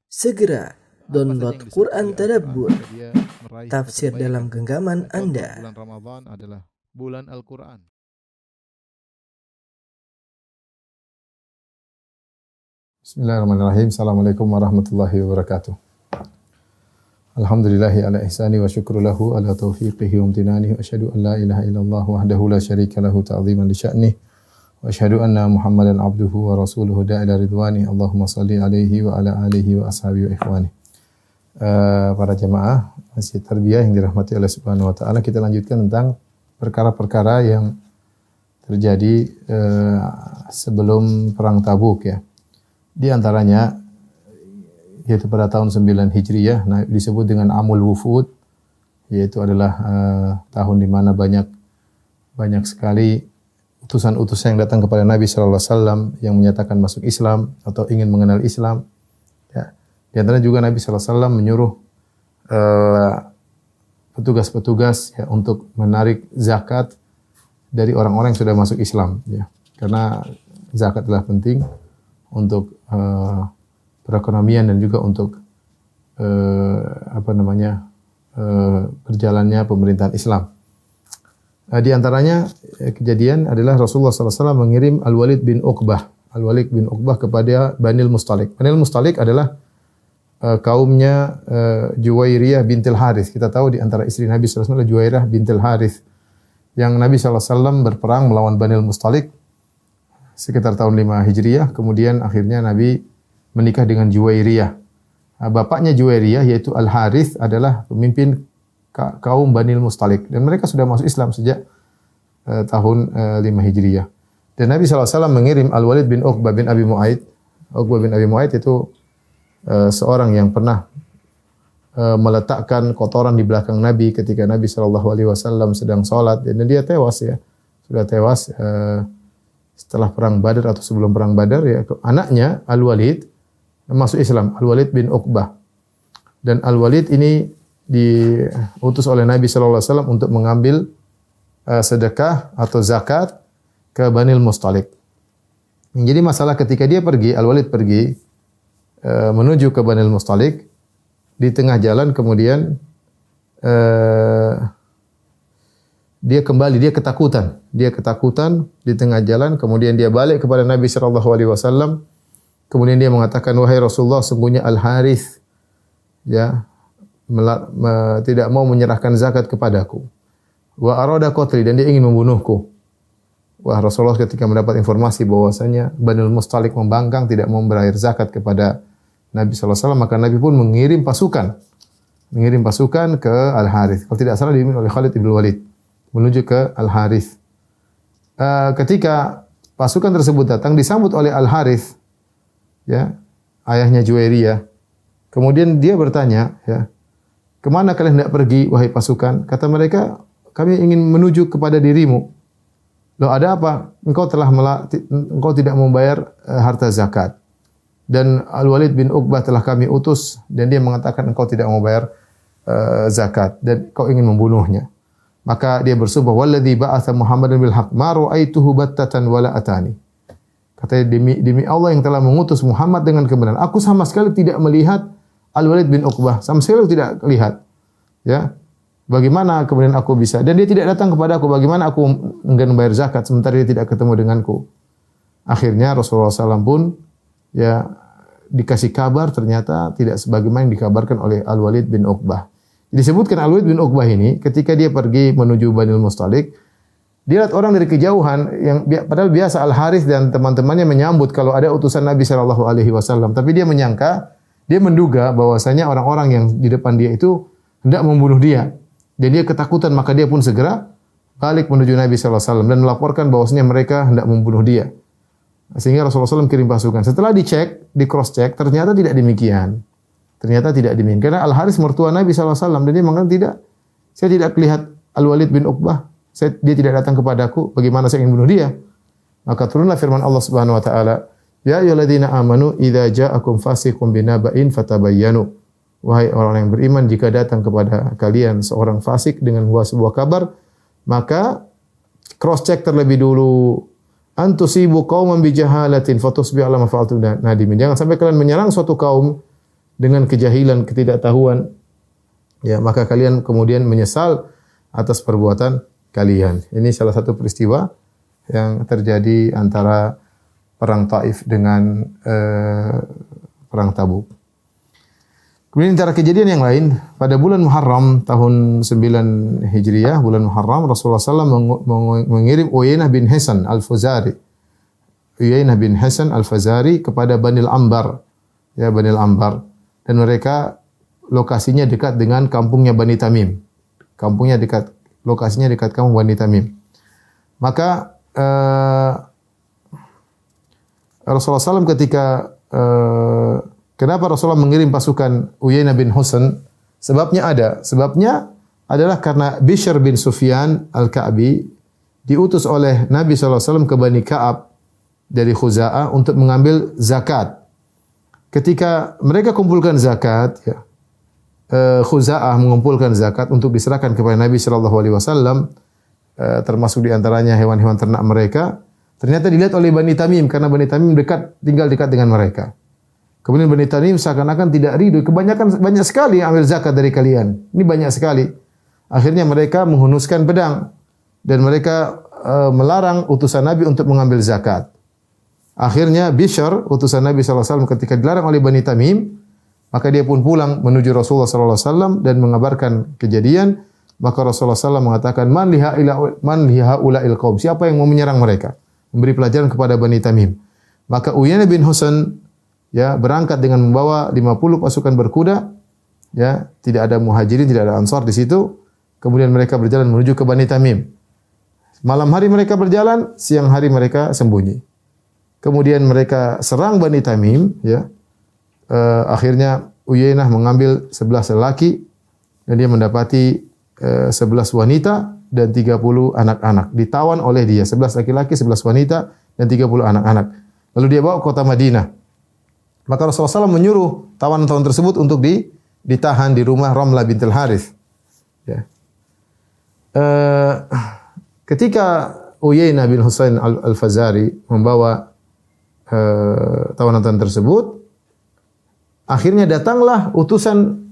Segera download Quran Tadabbur, tafsir dalam genggaman Anda. Bulan Ramadan adalah bulan Al-Quran. Bismillahirrahmanirrahim. Assalamualaikum warahmatullahi wabarakatuh. Alhamdulillahi ala ihsani wa syukru lahu ala taufiqihi wa amtinani. Wa asyhadu an la ilaha illallah wahdahu la syarika lahu ta'ziman li sya'nih. Wa asyhadu anna Muhammadan abduhu wa rasuluhu da'ila ridwani. Allahumma salli alaihi wa ala alihi wa ashabihi wa ikhwani. Para jemaah Masjid Tarbiyah yang dirahmati oleh Subhanahu wa taala, kita lanjutkan tentang perkara-perkara yang terjadi sebelum perang Tabuk ya. Di antaranya yaitu pada tahun 9 Hijriyah, disebut dengan Amul Wufud, yaitu adalah tahun di mana banyak sekali utusan-utusan yang datang kepada Nabi sallallahu alaihi wasallam yang menyatakan masuk Islam atau ingin mengenal Islam. Ya. Di antara juga Nabi sallallahu alaihi wasallam menyuruh petugas-petugas ya untuk menarik zakat dari orang-orang yang sudah masuk Islam ya. Karena zakat adalah penting untuk perekonomian dan juga untuk berjalannya pemerintahan Islam. Di antaranya kejadian adalah Rasulullah SAW mengirim Al-Walid bin Uqbah kepada Banil Mustalik. Banil Mustalik adalah kaumnya Juwairiyah bintil Harith. Kita tahu di antara istri Nabi SAW adalah Juwairiyah bintil Harith. Yang Nabi SAW berperang melawan Banil Mustalik sekitar tahun 5 Hijriyah. Kemudian akhirnya Nabi menikah dengan Juwairiyah. Bapaknya Juwairiyah yaitu Al-Harith adalah pemimpin kaum Banil Mustalik. Dan mereka sudah masuk Islam sejak tahun 5 Hijriyah. Dan Nabi SAW mengirim Al-Walid bin Uqbah bin Abi Mu'aid. Uqbah bin Abi Mu'aid itu seorang yang pernah meletakkan kotoran di belakang Nabi ketika Nabi SAW sedang sholat. Dan dia tewas ya. Sudah tewas setelah perang Badar atau sebelum perang Badar ya. Anaknya Al-Walid masuk Islam, Al-Walid bin Uqbah. Dan Al-Walid ini diutus oleh Nabi SAW untuk mengambil sedekah atau zakat ke Banil Mustalik. Jadi masalah ketika dia pergi, Al-Walid pergi menuju ke Banil Mustalik, di tengah jalan kemudian dia ketakutan di tengah jalan, kemudian dia balik kepada Nabi SAW, kemudian dia mengatakan, wahai Rasulullah, sungguhnya Al-Harith ya tidak mau menyerahkan zakat kepadaku. Wa arada qatli, dan dia ingin membunuhku. Wah, Rasulullah ketika mendapat informasi bahwasanya Banil Mustalik membangkang tidak mau membayar zakat kepada Nabi SAW, maka Nabi pun mengirim pasukan ke Al-Harith. Kalau tidak salah dipimpin oleh Khalid bin Walid menuju ke Al-Harith. Ketika pasukan tersebut datang disambut oleh Al-Harith ya, ayahnya Juwairiyah. Kemudian dia bertanya ya, kemana kalian hendak pergi wahai pasukan? Kata mereka, kami ingin menuju kepada dirimu. Loh, ada apa? Engkau tidak membayar harta zakat. Dan Al-Walid bin Uqbah telah kami utus dan dia mengatakan engkau tidak membayar zakat dan kau ingin membunuhnya. Maka dia bersumpah, walladzi ba'atsa Muhammadan bil haqq ma ra'aituhu battatan wala atani. Katanya, demi Allah yang telah mengutus Muhammad dengan kebenaran, aku sama sekali tidak melihat Al-Walid bin Uqbah, sama sekali tidak lihat. Ya. Bagaimana kemudian aku bisa, dan dia tidak datang kepada aku, bagaimana aku enggan membayar zakat sementara dia tidak ketemu denganku. Akhirnya Rasulullah SAW pun ya dikasih kabar, ternyata tidak sebagaimana yang dikabarkan oleh Al-Walid bin Uqbah. Disebutkan Al-Walid bin Uqbah ini ketika dia pergi menuju Banil Mustalik, dia lihat orang dari kejauhan yang padahal biasa Al-Harith dan teman-temannya menyambut kalau ada utusan Nabi sallallahu alaihi wasallam, tapi dia menduga bahwasanya orang-orang yang di depan dia itu hendak membunuh dia. Dan dia ketakutan, maka dia pun segera balik menuju Nabi sallallahu alaihi wasallam dan melaporkan bahwasanya mereka hendak membunuh dia. Sehingga Rasulullah SAW kirim pasukan. Setelah di cross check, ternyata tidak demikian. Karena Al-Harith mertua Nabi SAW. Dan dia mengatakan, saya tidak lihat Al-Walid bin Uqbah. Dia tidak datang kepadaku. Bagaimana saya ingin bunuh dia? Maka turunlah firman Allah Subhanahu Wa Taala. Ya ayyuhalladzina amanu idza ja'akum fasiqun binaba'in fatabayyanu. Wahai orang yang beriman, jika datang kepada kalian seorang fasik dengan sebuah kabar, maka cross check terlebih dulu. Antusibu qauman bijahalatin fatusbihu ala ma fa'altum nadimin. Jangan sampai kalian menyerang suatu kaum dengan kejahilan, ketidaktahuan, ya maka kalian kemudian menyesal atas perbuatan kalian. Ini salah satu peristiwa yang terjadi antara perang Taif dengan perang Tabuk. Kemudian antara kejadian yang lain, pada bulan Muharram tahun 9 Hijriah, bulan Muharram, Rasulullah SAW mengirim Uyainah bin Hisan Al-Fazari. Uyainah bin Hisan Al-Fazari kepada Banil Ambar. Ya, Banil Ambar. Dan mereka lokasinya dekat dengan kampungnya Bani Tamim. Lokasinya dekat kampung Bani Tamim. Maka Rasulullah SAW ketika kenapa Rasulullah mengirim pasukan Uyainah bin Hisan? Sebabnya adalah karena Bishr bin Sufyan Al-Ka'bi diutus oleh Nabi SAW ke Bani Ka'ab dari Khuza'ah untuk mengambil zakat. Ketika mereka kumpulkan zakat, ya, Khuza'ah mengumpulkan zakat untuk diserahkan kepada Nabi SAW, termasuk diantaranya hewan-hewan ternak mereka. Ternyata dilihat oleh Bani Tamim karena Bani Tamim tinggal dekat dengan mereka. Kemudian Bani Tamim seakan-akan tidak ridho. Banyak sekali yang ambil zakat dari kalian. Ini banyak sekali. Akhirnya mereka menghunuskan pedang dan mereka melarang utusan Nabi untuk mengambil zakat. Akhirnya Bishr, utusan Nabi SAW, ketika dilarang oleh Bani Tamim, maka dia pun pulang menuju Rasulullah SAW dan mengabarkan kejadian. Maka Rasulullah SAW mengatakan, Man liha ula'il qaum. Siapa yang mau menyerang mereka? Memberi pelajaran kepada Bani Tamim. Maka Uyainah bin Hisan, ya, berangkat dengan membawa 50 pasukan berkuda, ya, tidak ada Muhajirin, tidak ada Ansar di situ. Kemudian mereka berjalan menuju ke Bani Tamim. Malam hari mereka berjalan, siang hari mereka sembunyi. Kemudian mereka serang Bani Tamim, ya. Akhirnya Uyainah mengambil 11 lelaki dan dia mendapati 11 wanita dan 30 anak-anak. Ditawan oleh dia, 11 laki-laki, 11 wanita dan 30 anak-anak. Lalu dia bawa ke kota Madinah. Maka Rasulullah SAW menyuruh tawanan-tawanan tersebut untuk ditahan di rumah Ramlah bintul Harith. Ya. Ketika Uyainah bin Hisan Al-Fazari membawa tawanan-tawanan tersebut, akhirnya datanglah utusan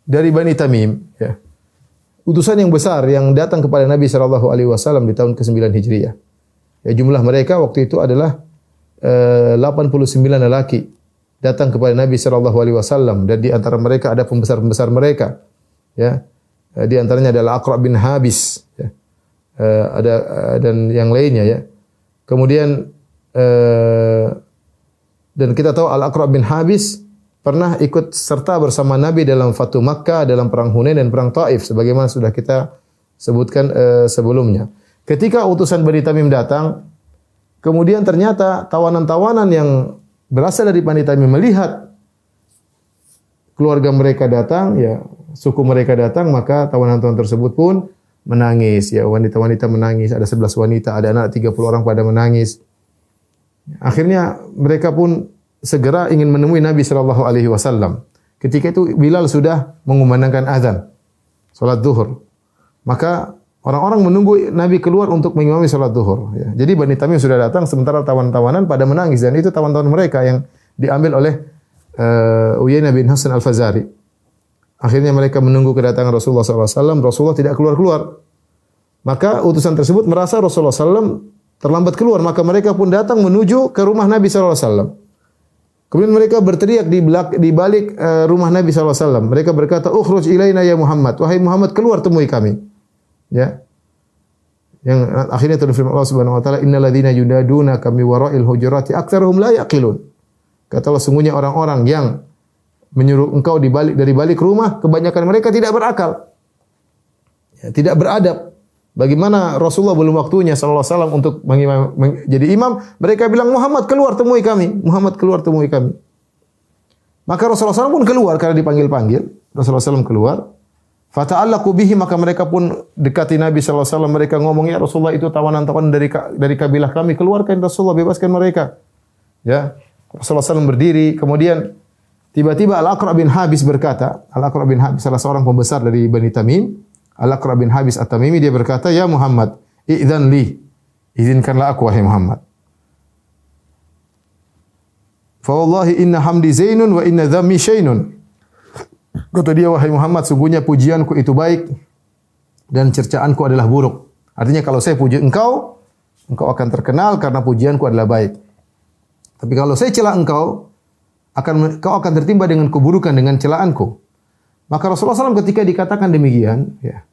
dari Bani Tamim, ya. Utusan yang besar yang datang kepada Nabi SAW di tahun ke-9 Hijriah. Ya, jumlah mereka waktu itu adalah 89 lelaki datang kepada Nabi SAW dan di antara mereka ada pembesar-pembesar mereka. Ya. Di antaranya adalah Aqra' bin Habis, ya. Dan yang lainnya, ya. Kemudian dan kita tahu Al-Aqra' bin Habis pernah ikut serta bersama Nabi dalam Fatu Makkah, dalam perang Hunain dan perang Taif, sebagaimana sudah kita sebutkan sebelumnya. Ketika utusan Bani Tamim datang, kemudian ternyata tawanan-tawanan yang berasal dari Bani Tamim melihat keluarga mereka datang, ya, suku mereka datang, maka tawanan-tawanan tersebut pun menangis, ya, wanita-wanita menangis, ada 11 wanita, ada anak 30 orang pada menangis. Akhirnya mereka pun segera ingin menemui Nabi SAW. Ketika itu Bilal sudah mengumandangkan azan salat zuhur. Maka orang-orang menunggu Nabi keluar untuk mengimami salat zuhur, ya. Jadi Bani Tamim sudah datang sementara tawanan-tawanan pada menangis dan itu tawanan-tawanan mereka yang diambil oleh Uyainah bin Hisan Al-Fazari. Akhirnya mereka menunggu kedatangan Rasulullah SAW. Rasulullah tidak keluar-keluar. Maka utusan tersebut merasa Rasulullah SAW terlambat keluar, maka mereka pun datang menuju ke rumah Nabi SAW. Kemudian mereka berteriak di balik rumah Nabi SAW. Mereka berkata, "Ukhruj ilaina ya Muhammad." Wahai Muhammad, keluar temui kami. Ya. Yang akhirnya turun firman Allah Subhanahu wa taala, "Innal ladzina yunaduna kami wara'il hujurati aktsaruhum la yaqilun." Kata Allah, sungguhnya orang-orang yang menyuruh engkau dari balik rumah, kebanyakan mereka tidak berakal. Ya, tidak beradab. Bagaimana Rasulullah belum waktunya sallallahu alaihi wasallam untuk jadi imam, mereka bilang, "Muhammad keluar temui kami. Muhammad keluar temui kami." Maka Rasulullah SAW pun keluar karena dipanggil-panggil. Rasulullah SAW keluar. Fata'allaqu bihi, maka mereka pun dekati Nabi sallallahu alaihi wasallam. Mereka ngomong, "Ya Rasulullah, itu tawanan-tawanan dari kabilah kami. Keluarkan Rasulullah, bebaskan mereka." Ya. Rasulullah SAW berdiri, kemudian tiba-tiba Al-Aqra' bin Habis berkata, Al-Aqra' bin Habis salah seorang pembesar dari Bani Tamim, Al-Aqra' bin Habis At-Tamimi, dia berkata, "Ya Muhammad, i'dzan li." Izinkanlah aku, wahai Muhammad. "Fa wallahi inna hamdi zainun wa inna dhammi syainun." Kata dia, wahai Muhammad, sungguhnya pujianku itu baik dan cercaanku adalah buruk. Artinya kalau saya puji engkau, engkau akan terkenal karena pujianku adalah baik. Tapi kalau saya cela engkau, kau akan tertimpa dengan keburukan, dengan celaanku. Maka Rasulullah SAW ketika dikatakan demikian, ya,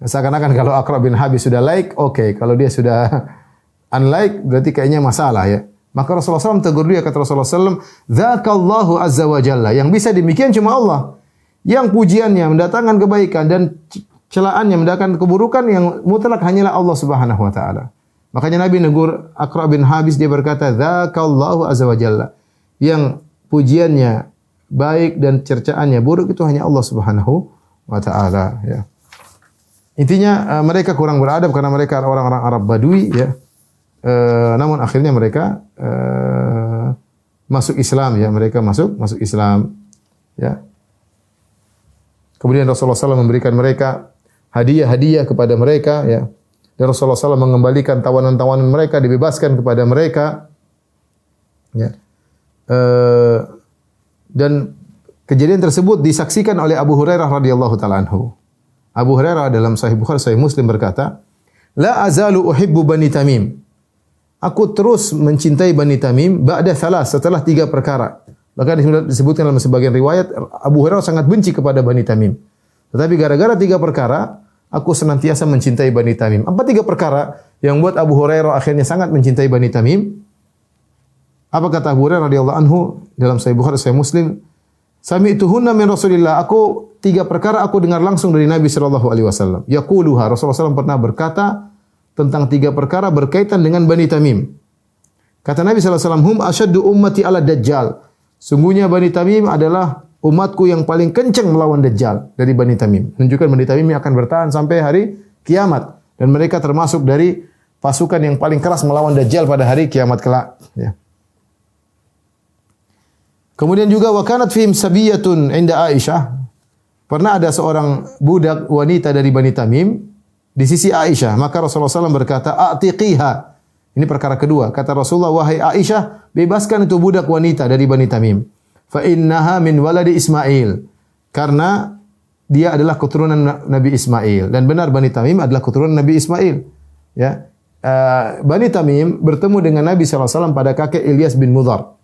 seakan-akan kalau Aqra' bin Habis sudah like, oke. Kalau dia sudah unlike, berarti kayaknya masalah ya. Maka Rasulullah SAW tegur dia, kata Rasulullah SAW, Dzakallahu azza wa jalla. Yang bisa demikian cuma Allah. Yang pujiannya mendatangkan kebaikan dan celaannya mendatangkan keburukan, yang mutlak hanyalah Allah Subhanahu wa taala. Makanya Nabi negur Aqra' bin Habis, dia berkata, Dzakallahu azza wa jalla. Yang pujiannya baik dan cercaannya buruk itu hanya Allah Subhanahu wa taala, ya. Intinya mereka kurang beradab karena mereka orang-orang Arab Badui, ya. Namun akhirnya mereka masuk Islam, ya. Mereka masuk Islam, ya. Kemudian Rasulullah SAW memberikan mereka hadiah-hadiah kepada mereka, ya. Dan Rasulullah SAW mengembalikan tawanan-tawanan mereka, dibebaskan kepada mereka, ya. Dan kejadian tersebut disaksikan oleh Abu Hurairah radhiyallahu taala anhu. Abu Hurairah dalam Sahih Bukhari, Sahih Muslim berkata, "La azalu uhibbu Bani Tamim." Aku terus mencintai Bani Tamim ba'da thalas, setelah 3 perkara. Bahkan disebutkan dalam sebagian riwayat Abu Hurairah sangat benci kepada Bani Tamim. Tetapi gara-gara 3 perkara, aku senantiasa mencintai Bani Tamim. Apa 3 perkara yang membuat Abu Hurairah akhirnya sangat mencintai Bani Tamim? Apa kata Abu Hurairah radhiyallahu anhu dalam Sahih Bukhari, Sahih Muslim? Sami'tuhunna min Rasulillah. Aku 3 perkara aku dengar langsung dari Nabi sallallahu alaihi wasallam. Yaquluha, Rasulullah SAW pernah berkata tentang 3 perkara berkaitan dengan Bani Tamim. Kata Nabi sallallahu alaihi wasallam, "Hum asyaddu ummati ala Dajjal." Sungguhnya Bani Tamim adalah umatku yang paling kencang melawan Dajjal dari Bani Tamim. Menunjukkan Bani Tamim akan bertahan sampai hari kiamat dan mereka termasuk dari pasukan yang paling keras melawan Dajjal pada hari kiamat kelak, ya. Kemudian juga wa kanat fihim sabiyatun inda Aisyah. Pernah ada seorang budak wanita dari Bani Tamim di sisi Aisyah. Maka Rasulullah SAW berkata, "A'tiqiha." Ini perkara kedua. Kata Rasulullah, "Wahai Aisyah, bebaskan itu budak wanita dari Bani Tamim. Fa innaha min waladi Ismail." Karena dia adalah keturunan Nabi Ismail, dan benar Bani Tamim adalah keturunan Nabi Ismail, ya. Bani Tamim bertemu dengan Nabi SAW pada kakek Ilyas bin Mudhar.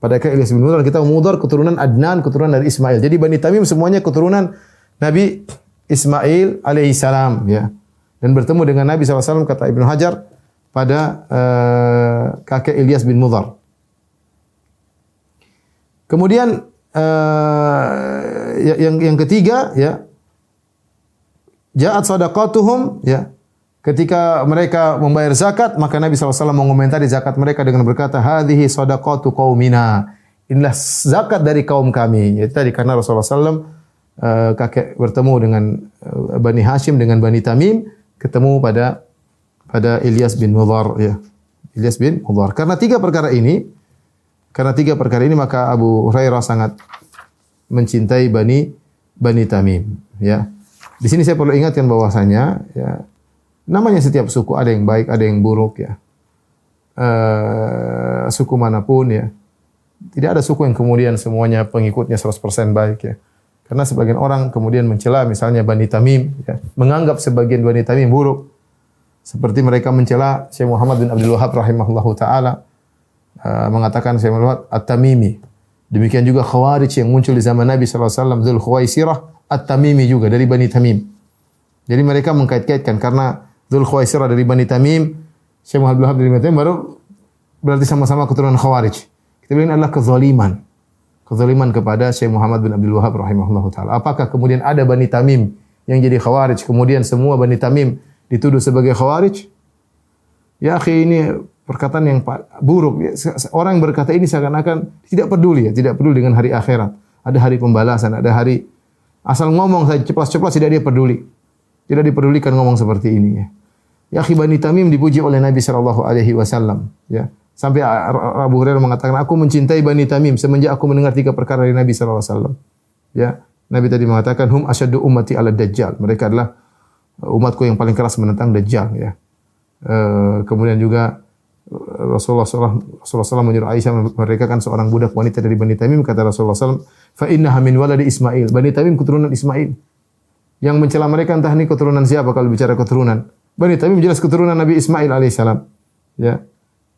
Pada kakek Ilyas bin Mudhar, kita Mudhar keturunan Adnan, keturunan dari Ismail. Jadi Bani Tamim semuanya keturunan Nabi Ismail alaihi salam, ya. Dan bertemu dengan Nabi SAW, kata Ibnu Hajar, pada kakek Ilyas bin Mudhar. Kemudian yang ketiga, ya, ja'at sadaqatuhum, ya. Ketika mereka membayar zakat, maka Nabi SAW mengomentari zakat mereka dengan berkata, "Hadhihi sadaqatu qaumina." Inilah zakat dari kaum kami. Itu tadi karena Rasulullah SAW kakek bertemu dengan Bani Hashim dengan Bani Tamim, ketemu pada Ilyas bin Mudhar, ya. Ilyas bin Mudhar. Karena 3 perkara ini, maka Abu Hurairah sangat mencintai Bani Tamim, ya. Di sini saya perlu ingatkan bahwasanya, ya, namanya setiap suku ada yang baik, ada yang buruk, ya. Suku manapun, ya. Tidak ada suku yang kemudian semuanya pengikutnya 100% baik, ya. Karena sebagian orang kemudian mencela misalnya Bani Tamim, ya, menganggap sebagian Bani Tamim buruk. Seperti mereka mencela Syekh Muhammad bin Abdul Wahhab rahimahullahu taala, mengatakan Syekh Muhammad At-Tamimi. Demikian juga Khawarij yang muncul di zaman Nabi sallallahu alaihi wasallam, Dzul Khuwaisirah At-Tamimi juga dari Bani Tamim. Jadi mereka mengkait-kaitkan karena Dzul Khuwaisirah dari Bani Tamim, Syekh Muhammad bin Abdul Wahhab dari Bani Tamim, baru berarti sama-sama keturunan Khawarij. Kita bilang adalah kezaliman kepada Syekh Muhammad bin Abdul Wahhab rahimahullahu taala. Apakah kemudian ada Bani Tamim yang jadi Khawarij, kemudian semua Bani Tamim dituduh sebagai Khawarij? Ya akhi, ini perkataan yang buruk. Orang yang berkata ini seakan-akan tidak peduli, ya, tidak peduli dengan hari akhirat. Ada hari pembalasan, ada hari asal ngomong saja ceplas-ceplas tidak dia peduli. Tidak dipedulikan ngomong seperti ini, ya. Ya akhi, Bani Tamim dipuji oleh Nabi sallallahu alaihi wasallam, ya. Sampai Abu Hurairah mengatakan, "Aku mencintai Bani Tamim semenjak aku mendengar 3 perkara dari Nabi sallallahu alaihi wasallam." Ya, Nabi tadi mengatakan, "Hum asyaddu ummati ala Dajjal." Mereka adalah umatku yang paling keras menentang Dajjal, ya. Kemudian juga Rasulullah SAW menyuruh Aisyah memerdekakan seorang budak wanita dari Bani Tamim. Kata Rasulullah SAW, fa innaha min waladi Ismail. Bani Tamim keturunan Ismail. Yang mencela mereka entah ini keturunan siapa kalau bicara keturunan. Bani Tamim jelas keturunan Nabi Ismail alaihissalam. Ya.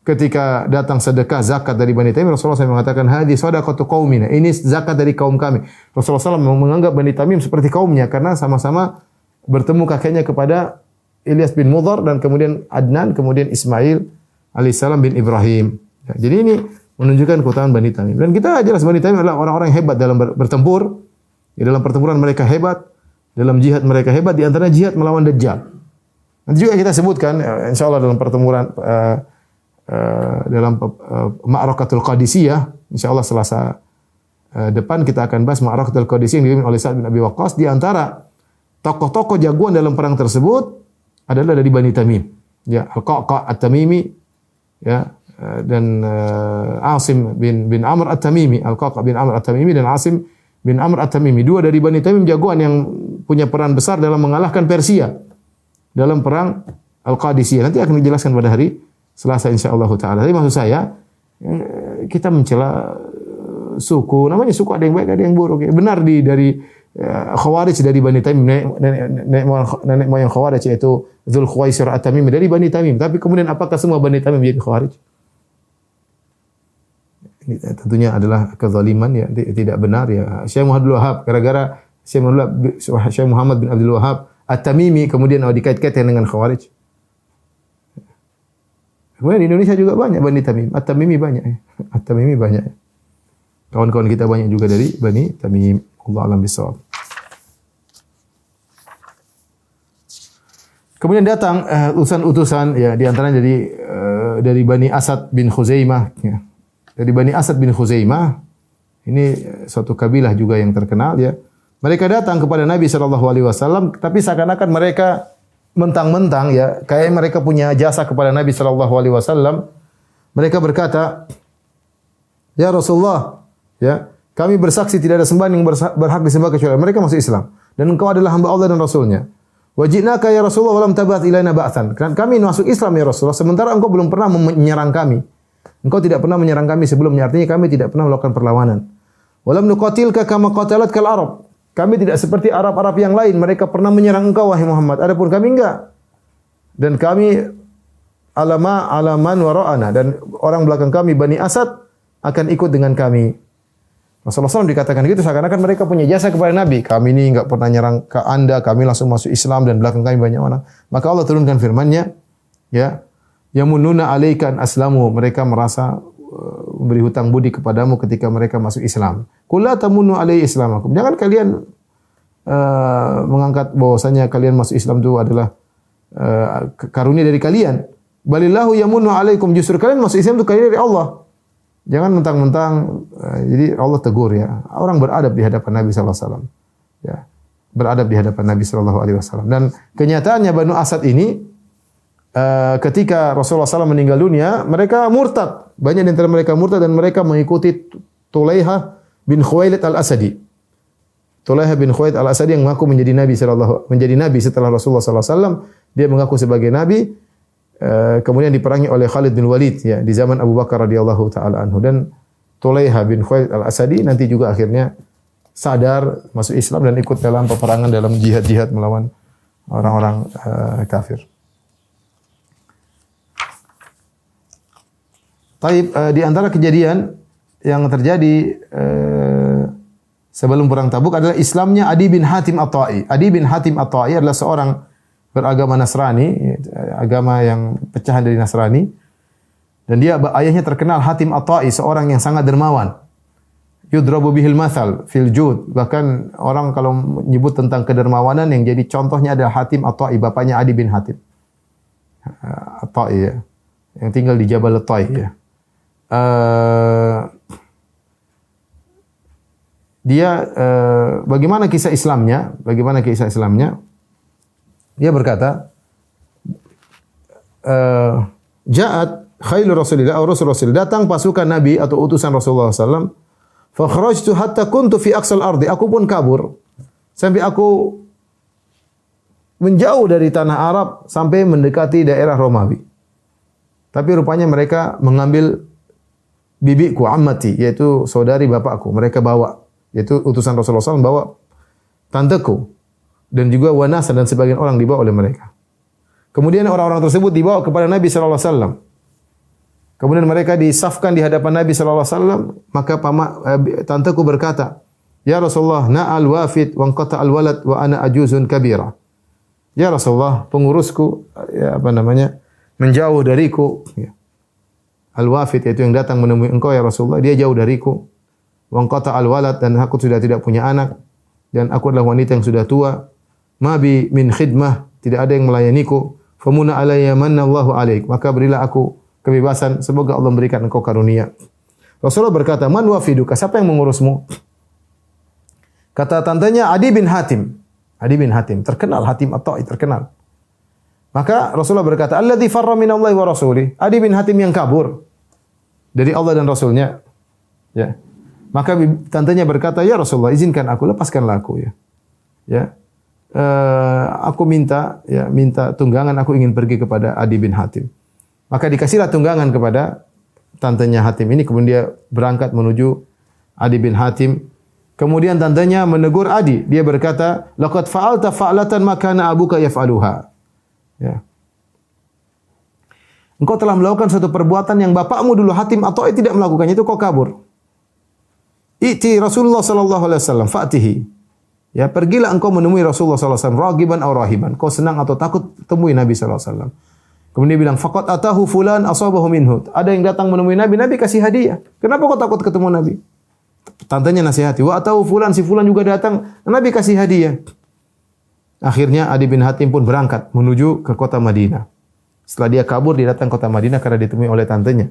Ketika datang sedekah zakat dari Bani Tamim, Rasulullah SAW mengatakan, hadhi sadaqatu qaumina. Ini zakat dari kaum kami. Rasulullah SAW menganggap Bani Tamim seperti kaumnya karena sama-sama bertemu kakeknya kepada Ilyas bin Mudhar dan kemudian Adnan, kemudian Ismail alaihissalam bin Ibrahim. Ya, jadi ini menunjukkan keutamaan Bani Tamim. Dan kita jelas Bani Tamim adalah orang-orang yang hebat dalam bertempur. Ya, dalam pertempuran mereka hebat, dalam jihad mereka hebat, di antara jihad melawan Dajjal. Nanti juga kita sebutkan, insyaallah dalam pertempuran dalam Ma'rakatul Qadisiyah, insyaallah Selasa depan kita akan bahas Ma'rakatul Qadisiyah yang dipimpin oleh Sa'ad bin Abi Waqqas. Di antara tokoh-tokoh jagoan dalam perang tersebut adalah dari Bani Tamim. Ya, Al-Qa'qa' At-Tamimi, ya, dan Asim bin Amr At-Tamimi, Al-Qa'qa' bin Amr At-Tamimi dan Asim bin Amr At-Tamimi, dua dari Bani Tamim jagoan yang punya peran besar dalam mengalahkan Persia dalam perang Al-Qadisiyah. Nanti akan dijelaskan pada hari Selasa insyaallah taala. Tapi maksud saya kita mencela suku, namanya suku ada yang baik ada yang buruk. Benar dari Khawarij dari Bani Tamim, nenek moyang Khawarij yaitu Dzul Khuwaisir At-Tamimi dari Bani Tamim. Tapi kemudian apakah semua Bani Tamim menjadi Khawarij? Ini tentunya adalah kezaliman ya, tidak benar ya. Syekh Muhammad bin Wahab gara-gara Syekh Muhammad bin Abdul Wahab At-Tamimi kemudian dikait-kaitkan dengan Khawarij. Kemudian di Indonesia juga banyak Bani Tamim, At-Tamimi banyak ya. At-Tamimi banyak. Kawan-kawan kita banyak juga dari Bani Tamim. Allah alam bisawab. Kemudian datang utusan-utusan ya, di antaranya dari Bani Asad bin Khuzaimah ya. Dari Bani Asad bin Khuzaimah, ini suatu kabilah juga yang terkenal ya. Mereka datang kepada Nabi SAW, tapi seakan-akan mereka mentang-mentang ya, kayak mereka punya jasa kepada Nabi SAW. Mereka berkata, ya Rasulullah, ya, kami bersaksi tidak ada sembahan yang berhak disembah kecuali mereka masuk Islam. Dan engkau adalah hamba Allah dan Rasulnya. Wajibnaka ya Rasulullah walam tabat ilaina ba'than. Kami masuk Islam ya Rasulullah, sementara engkau belum pernah menyerang kami. Engkau tidak pernah menyerang kami sebelumnya, artinya kami tidak pernah melakukan perlawanan. Walam nuqatilka kama qatalatkal Arab. Kami tidak seperti Arab-Arab yang lain, mereka pernah menyerang engkau wahai Muhammad. Adapun kami enggak. Dan kami alaman wara'ana, dan orang belakang kami Bani Asad akan ikut dengan kami. Rasulullah SAW dikatakan gitu seakan-akan mereka punya jasa kepada Nabi. Kami ini enggak pernah nyerang ke Anda, kami langsung masuk Islam dan belakang kami banyak orang. Maka Allah turunkan firman-Nya, ya, yamununa alaika an aslamu, mereka merasa memberi hutang budi kepadamu ketika mereka masuk Islam. Qul la tamunnu alaihi islamakum. Jangan kalian mengangkat bahwasanya kalian masuk Islam itu adalah karunia dari kalian. Balillahu yamunnu alaikum, justru kalian masuk Islam itu karunia dari Allah. Jangan mentang-mentang jadi Allah tegur ya. Orang beradab di hadapan Nabi sallallahu alaihi wasallam. Ya. Beradab di hadapan Nabi sallallahu alaihi wasallam. Dan kenyataannya Banu Asad ini ketika Rasulullah SAW meninggal dunia, mereka murtad. Banyak di antara mereka murtad dan mereka mengikuti Tulaiha bin Khuwailid al-Asadi. Tulaiha bin Khuwailid al-Asadi yang mengaku menjadi nabi setelah Rasulullah SAW. Dia mengaku sebagai nabi. Kemudian diperangi oleh Khalid bin Walid ya, di zaman Abu Bakar radhiyallahu taala anhu. Dan Tulaiha bin Khuwailid al-Asadi nanti juga akhirnya sadar masuk Islam dan ikut dalam peperangan dalam jihad-jihad melawan orang-orang kafir. Taib, di antara kejadian yang terjadi sebelum perang Tabuk adalah Islamnya Adi bin Hatim At-Ta'i. Adi bin Hatim At-Ta'i adalah seorang beragama Nasrani, agama yang pecahan dari Nasrani. Dan dia ayahnya terkenal Hatim At-Ta'i, seorang yang sangat dermawan. Yudrabu bihil mathal fil jud. Bahkan orang kalau menyebut tentang kedermawanan yang jadi contohnya adalah Hatim At-Ta'i, bapaknya Adi bin Hatim At-Ta'i ya, yang tinggal di Jabal At-Ta'i ya. Dia bagaimana kisah Islamnya? Bagaimana kisah Islamnya? Dia berkata, Ja'at khailu Rasulillah atau Rasul datang pasukan Nabi atau utusan Rasulullah SAW. Fa kharajtu hatta kuntu fi aqsal ardi. Aku pun kabur sampai aku menjauh dari tanah Arab sampai mendekati daerah Romawi. Tapi rupanya mereka mengambil bibiku, ammati, yaitu saudari bapakku. Mereka bawa, yaitu utusan Rasulullah SAW bawa tanteku. Dan juga Wanasa dan sebagian orang dibawa oleh mereka. Kemudian orang-orang tersebut dibawa kepada Nabi SAW. Kemudian mereka disafkan di hadapan Nabi SAW. Maka tanteku berkata, Ya Rasulullah, na'al wafid wa anqata al-walad wa ana ajuzun kabira. Ya Rasulullah, pengurusku menjauh dariku. Ya. Al-wafid yaitu yang datang menemui engkau ya Rasulullah, dia jauh dariku. Wa anqata al-walad dan aku sudah tidak punya anak dan aku adalah wanita yang sudah tua. Ma bi min khidmah, tidak ada yang melayaniku. Famuna alayya manallahu alaik, maka berilah aku kebebasan, semoga Allah memberikan engkau karunia. Rasulullah berkata, "Man wafiduka?" Siapa yang mengurusmu? Kata tantenya Adi bin Hatim. Adi bin Hatim, terkenal, Hatim At-Ta'i terkenal. Maka Rasulullah berkata, "Alladzi farra minallahi wa rasulih." Adi bin Hatim yang kabur dari Allah dan Rasulnya. Ya. Maka tantenya berkata, "Ya Rasulullah, izinkan aku, lepaskanlah aku ya." Ya. Aku minta tunggangan, aku ingin pergi kepada Adi bin Hatim. Maka dikasihlah tunggangan kepada tantenya Hatim ini, kemudian dia berangkat menuju Adi bin Hatim. Kemudian tantenya menegur Adi, dia berkata, "Laqad fa'alta fa'latan ma kana abuka yaf'aluha." Ya. Engkau telah melakukan suatu perbuatan yang bapakmu dulu Hatim atau tidak melakukannya, itu kau kabur. Iti Rasulullah sallallahu alaihi wasallam fa'tihi. Ya, pergilah engkau menemui Rasulullah sallallahu alaihi wasallam ragiban aw rahiban. Kau senang atau takut temui Nabi sallallahu alaihi wasallam. Kemudian dia bilang, "Faqad atahu fulan asabahu minhu." Ada yang datang menemui Nabi, Nabi kasih hadiah. Kenapa kau takut ketemu Nabi? Tantenya nasihati. Wa atahu fulan, si fulan juga datang, Nabi kasih hadiah. Akhirnya Adi bin Hatim pun berangkat menuju ke kota Madinah. Setelah dia kabur, dia datang ke kota Madinah karena ditemui oleh tantenya.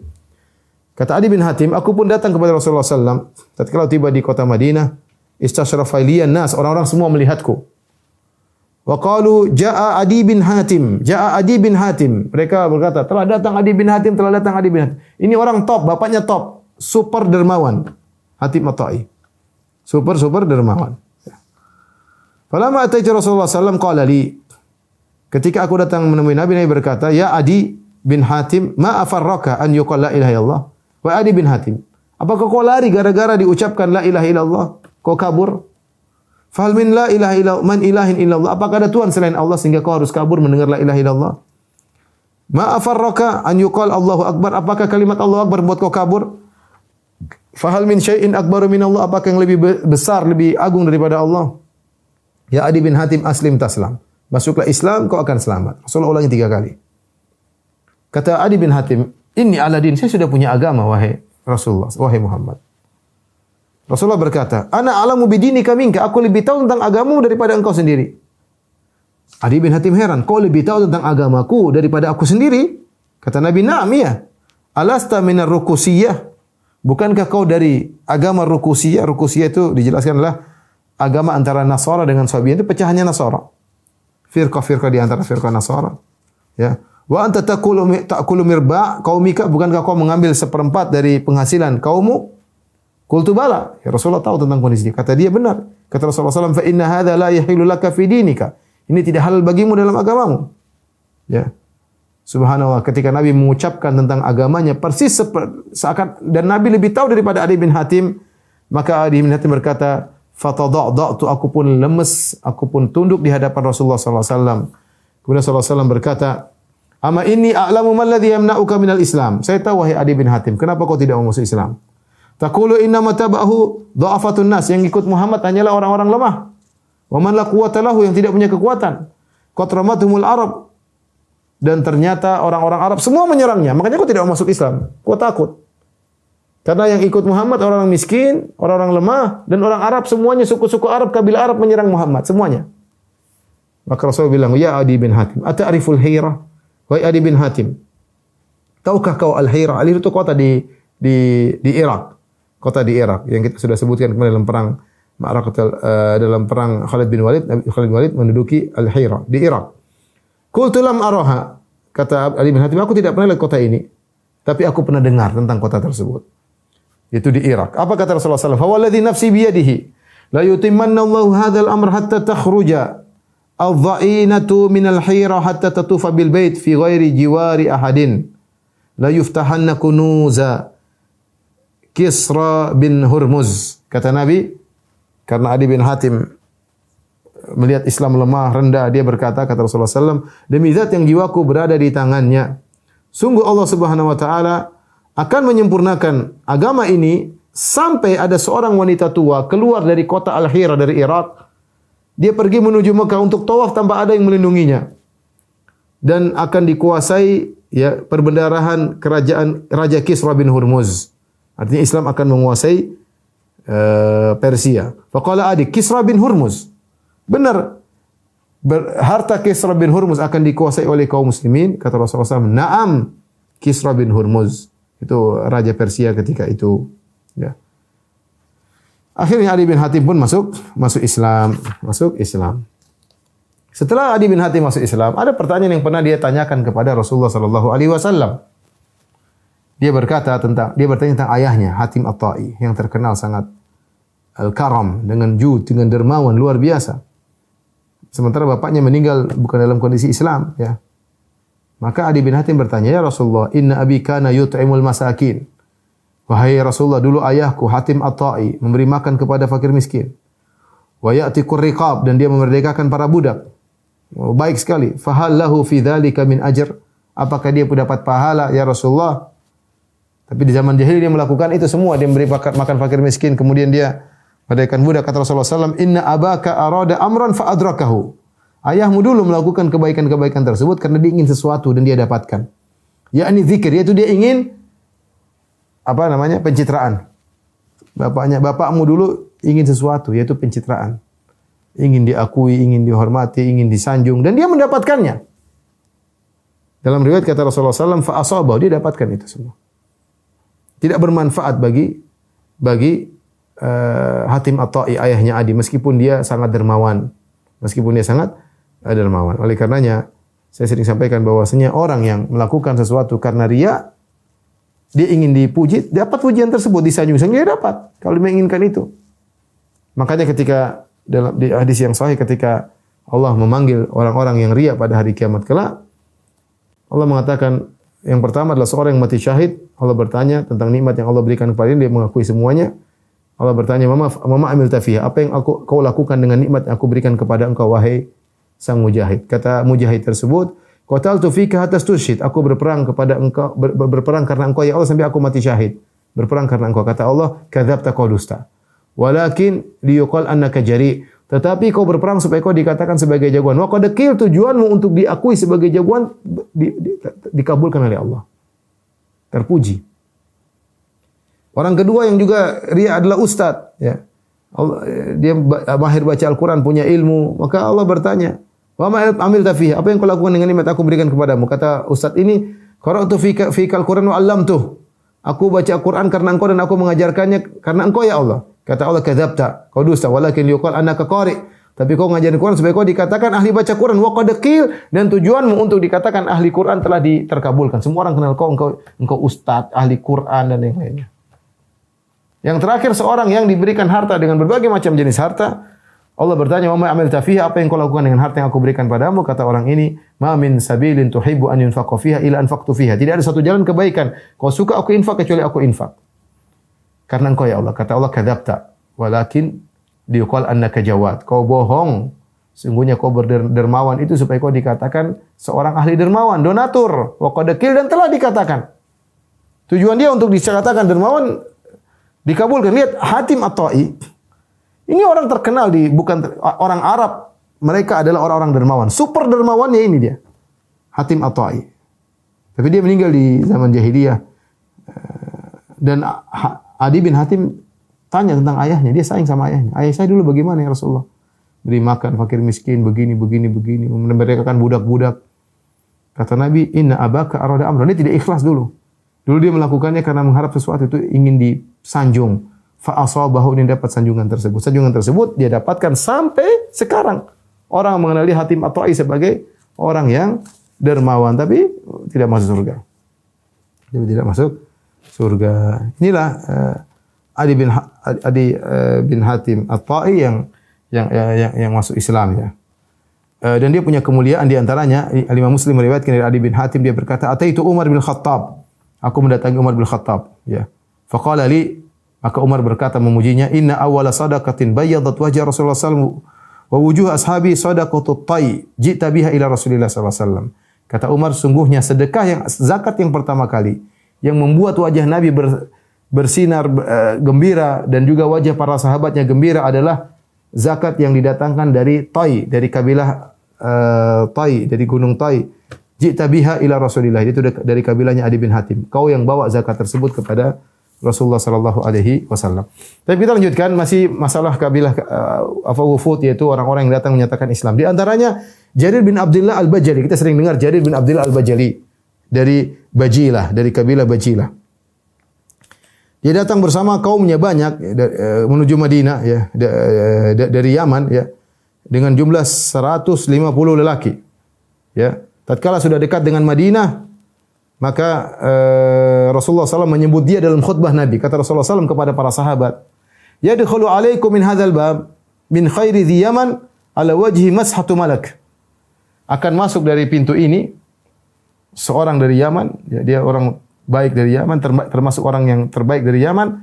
Kata Adi bin Hatim, aku pun datang kepada Rasulullah sallallahu alaihi wasallam. Tatkala tiba di kota Madinah, istasyrafa liyan nas, orang-orang semua melihatku. Wa qalu jaa Adi bin Hatim, jaa Adi bin Hatim. Mereka berkata, telah datang Adi bin Hatim, telah datang Adi bin Hatim. Ini orang top, bapaknya top, super dermawan. Hatim At-Ta'i. Super dermawan. Falamma ataitu Rasulullah sallallahu alaihi wasallam qala li. Ketika aku datang menemui Nabi, Nabi berkata, "Ya Adi bin Hatim, ma afarraka an yuqal la ilaha illallah?" Wa Adi bin Hatim, apakah kau lari gara-gara diucapkan la ilaha illallah? Kau kabur? Fal min la ilaha illallah man ilahin illallah. Apakah ada Tuhan selain Allah sehingga kau harus kabur mendengar la ilaha illallah? Ma afarraka an yuqal Allahu akbar. Apakah kalimat Allahu akbar membuat kau kabur? Fahal min syai'in akbaru min Allah. Apakah yang lebih besar, lebih agung daripada Allah? Ya Adi bin Hatim, aslim taslam. Masuklah Islam, kau akan selamat. Rasulullah ulangi 3 kali. Kata Adi bin Hatim, "Inni ala din." Saya sudah punya agama, wahai Rasulullah, wahai Muhammad. Rasulullah berkata, "Ana alamu bidinika minka." Aku lebih tahu tentang agamamu daripada engkau sendiri. Adi bin Hatim heran, "Kau lebih tahu tentang agamaku daripada aku sendiri?" Kata Nabi, "Na'am ya. Alasta minar rukusiyah?" Bukankah kau dari agama rukusiyah? Rukusiyah itu dijelaskan adalah agama antara Nasara dengan Sabi'iyah, itu pecahannya Nasara. Firqah-firqah di antara firqah Nasara. Ya. Wa anta ta'kulu mirba' qaumika, bukankah kau mengambil 1/4 dari penghasilan kaummu? Qultu bala. Ya Rasulullah tahu tentang kondisi dia. Kata dia benar. Kata Rasulullah SAW, fa inna hadza la yahilu laka fi dinika. Ini tidak halal bagimu dalam agamamu. Ya. Subhanallah, ketika Nabi mengucapkan tentang agamanya persis seakan, dan Nabi lebih tahu daripada Adi bin Hatim, maka Adi bin Hatim berkata, "Fatada'tu, aku pun lemes, aku pun tunduk di hadapan Rasulullah sallallahu alaihi wasallam." Kemudian Rasulullah SAW berkata, "Ama inni a'lamu ma alladhi yamna'uka minal Islam." Saya tahu wahai Adi bin Hatim, kenapa kau tidak mau masuk Islam? Taqulu inna matabahu dha'afatun nas, yang ikut Muhammad hanyalah orang-orang lemah. Wa man la quwwata lahu, yang tidak punya kekuatan. Qatramatumul Arab, dan ternyata orang-orang Arab semua menyerangnya. Makanya kau tidak mau masuk Islam. Kau takut. Karena yang ikut Muhammad orang miskin, orang-orang lemah, dan orang Arab semuanya, suku-suku Arab, kabilah Arab menyerang Muhammad semuanya. Maka Rasul bilang, "Ya Adi bin Hatim, ata'riful Hira?" Wahai Adi bin Hatim, tahukah kau Al-Hira? Al-Hira itu kota di Irak. Kota di Irak yang kita sudah sebutkan kemarin dalam perang dalam perang Khalid bin Walid menduduki Al-Hira di Irak. Qultu lam araha. Kata Ali bin Hatim, aku tidak pernah lihat kota ini, tapi aku pernah dengar tentang kota tersebut. Itu di Irak. Apa kata Rasulullah sallallahu alaihi wasallam? "Walladzi nafsi biyadihi, la yutimmanna Allahu hadzal amr hatta takhruja adh-dha'inatu min al-hira hatta tatufa bil bait fi ghairi jiwari ahadin." la yuftahanna kunuza Kisra bin Hurmuz. Kata Nabi, karena Adi bin Hatim melihat Islam lemah, rendah, dia berkata, kata Rasulullah SAW, demi zat yang jiwaku berada di tangannya, sungguh Allah Subhanahu wa taala akan menyempurnakan agama ini sampai ada seorang wanita tua keluar dari kota Al-Hira dari Irak. Dia pergi menuju Mekah untuk tawaf tanpa ada yang melindunginya. Dan akan dikuasai ya perbendarahan kerajaan Raja Kisra bin Hurmuz. Artinya Islam akan menguasai Persia. Faqala Adi Kisra bin Hurmuz. Benar. Harta Kisra bin Hurmuz akan dikuasai oleh kaum muslimin. Kata Rasulullah SAW, "Na'am, Kisra bin Hurmuz." Itu raja Persia ketika itu. Ya. Akhirnya Adi bin Hatim pun masuk Islam. Setelah Adi bin Hatim masuk Islam, ada pertanyaan yang pernah dia tanyakan kepada Rasulullah sallallahu alaihi wasallam. Dia bertanya tentang ayahnya, Hatim At-Tai, yang terkenal sangat al-karam, dengan jud, dengan dermawan luar biasa. Sementara bapaknya meninggal bukan dalam kondisi Islam, ya. Maka Adi bin Hatim bertanya, "Ya Rasulullah, inna abi kana yut'imul masakin." Wahai Rasulullah, dulu ayahku Hatim At-Tai memberi makan kepada fakir miskin. Wa ya'tiqur riqab, dan dia memerdekakan para budak. Baik sekali. Fahal lahu fi dzalika min ajr? Apakah dia pun dapat pahala ya Rasulullah? Tapi di zaman jahiliyah dia melakukan itu semua, dia memberi makan fakir miskin, kemudian dia merdekakan budak. Kata Rasulullah SAW, "Inna abaka arada amran fa adrakahu." Ayahmu dulu melakukan kebaikan-kebaikan tersebut karena dia ingin sesuatu dan dia dapatkan. Yakni zikir, yaitu dia ingin pencitraan. Bapakmu dulu ingin sesuatu, yaitu pencitraan. Ingin diakui, ingin dihormati, ingin disanjung, dan dia mendapatkannya. Dalam riwayat kata Rasulullah SAW, fa'asabah, dia dapatkan itu semua. Tidak bermanfaat bagi Hatim At-Tai, ayahnya Adi, meskipun dia sangat dermawan. Oleh karenanya, saya sering sampaikan bahwasanya orang yang melakukan sesuatu karena riya, dia ingin dipuji, dapat pujian tersebut, disanjung, dia dapat. Kalau dia menginginkan itu. Makanya ketika di hadis yang sahih, ketika Allah memanggil orang-orang yang riya pada hari kiamat kelak, Allah mengatakan yang pertama adalah seorang yang mati syahid. Allah bertanya tentang nikmat yang Allah berikan kepadanya, dia mengakui semuanya. Allah bertanya, "Mama amilta fiha?" Apa yang kau lakukan dengan nikmat yang aku berikan kepada engkau, wahai sang mujahid? Kata mujahid tersebut, "Qataltu fika hatta tusyhid." Aku berperang kepada engkau, berperang karena engkau ya Allah sampai aku mati syahid. Berperang karena engkau. Kata Allah, "Kadzabta, kau dusta. Walakin liyuqal annaka jari." Tetapi kau berperang supaya kau dikatakan sebagai jagoan. Wa qad qil, tujuanmu untuk diakui sebagai jagoan dikabulkan oleh Allah. Terpuji. Orang kedua yang juga riya adalah ustaz, ya. Dia mahir baca Al-Qur'an, punya ilmu, maka Allah bertanya, "Wa ma amilta fihi?" Apa yang kau lakukan dengan nikmat aku berikan kepadamu? Kata ustaz ini, "Qara'tu fika al-Qur'an wa 'allamtuh." Aku baca Al-Qur'an karena engkau dan aku mengajarkannya karena engkau ya Allah. Kata Allah, "Kadzabta, kau dusta, walakin yuqal annaka qari." Tapi kau ngajarin Quran supaya kau dikatakan ahli baca Quran. Wa qad qil, dan tujuanmu untuk dikatakan ahli Quran telah terkabulkan. Semua orang kenal engkau ustaz, ahli Quran dan yang lainnya. Yang terakhir, seorang yang diberikan harta dengan berbagai macam jenis harta. Allah bertanya, "Wa ma amilta fiha?" Apa yang kau lakukan dengan harta yang aku berikan padamu? Kata orang ini, "Ma min sabilin tuhibbu an yunfaqa fiha illa anfaqtu fiha." Tidak ada satu jalan kebaikan kau suka aku infak kecuali aku infak. Karena engkau ya Allah. Kata Allah, "Kadzabta, walakin liqal annaka jawad." Kau bohong. Sungguhnya kau berdermawan itu supaya kau dikatakan seorang ahli dermawan, donatur. Wa qad qil, dan telah dikatakan. Tujuan dia untuk dikatakan dermawan dikabulkan. Lihat Hatim At-Tai. Ini orang terkenal bukan orang Arab. Mereka adalah orang-orang dermawan. Super dermawannya ini dia. Hatim At-Tai. Tapi dia meninggal di zaman jahiliyah. Dan Adi bin Hatim tanya tentang ayahnya. Dia sayang sama ayahnya. "Ayah saya dulu bagaimana ya Rasulullah? Beri makan fakir miskin, begini. Memerdekakan budak-budak." Kata Nabi, "Inna abaka arada amran." Dia tidak ikhlas dulu. Dulu dia melakukannya karena mengharap sesuatu itu ingin disanjung. Fa'asabahu, dia dapat sanjungan tersebut. Sanjungan tersebut dia dapatkan sampai sekarang. Orang mengenal dia Hatim At-Tai sebagai orang yang dermawan, tapi tidak masuk surga. Inilah Adi bin Hatim At-Tai yang masuk Islam, ya. Dan dia punya kemuliaan di antaranya Imam Muslim meriwayatkan dari Adi bin Hatim, dia berkata, "Ataitu Umar bin Khattab." aku mendatangi Umar bin Khattab, ya. Faqala li, maka Umar berkata memujinya, inna awwala sadaqatin bayyadat wajha Rasulullah sallallahu alaihi wasallam wa wujuh ashabi sadaqatut tai, ji'ta biha ila Rasulillah sallallahu alaihi wasallam. Kata Umar, sungguhnya zakat yang pertama kali yang membuat wajah Nabi bersinar gembira dan juga wajah para sahabatnya gembira adalah zakat yang didatangkan dari Tai, dari kabilah Tai, dari gunung Tai. Ji'ta biha ila Rasulillah, itu dari kabilahnya Adi bin Hatim. Kau yang bawa zakat tersebut kepada Rasulullah sallallahu alaihi wasallam. Tapi kita lanjutkan masih masalah kabilah wufud, yaitu orang-orang yang datang menyatakan Islam. Di antaranya Jarir bin Abdullah Al-Bajali. Kita sering dengar Jarir bin Abdullah Al-Bajali dari Bajilah, dari kabilah Bajilah. Dia datang bersama kaumnya banyak menuju Madinah, ya, dari Yaman, ya, dengan jumlah 150 lelaki. Ya, tatkala sudah dekat dengan Madinah, maka Rasulullah SAW menyebut dia dalam khutbah Nabi. Kata Rasulullah SAW kepada para sahabat, yadkhulu alaikum min hadzal bab min khairi dhi Yaman ala wajhi mashatu malak. Akan masuk dari pintu ini seorang dari Yaman, ya, dia orang baik dari Yaman, termasuk orang yang terbaik dari Yaman,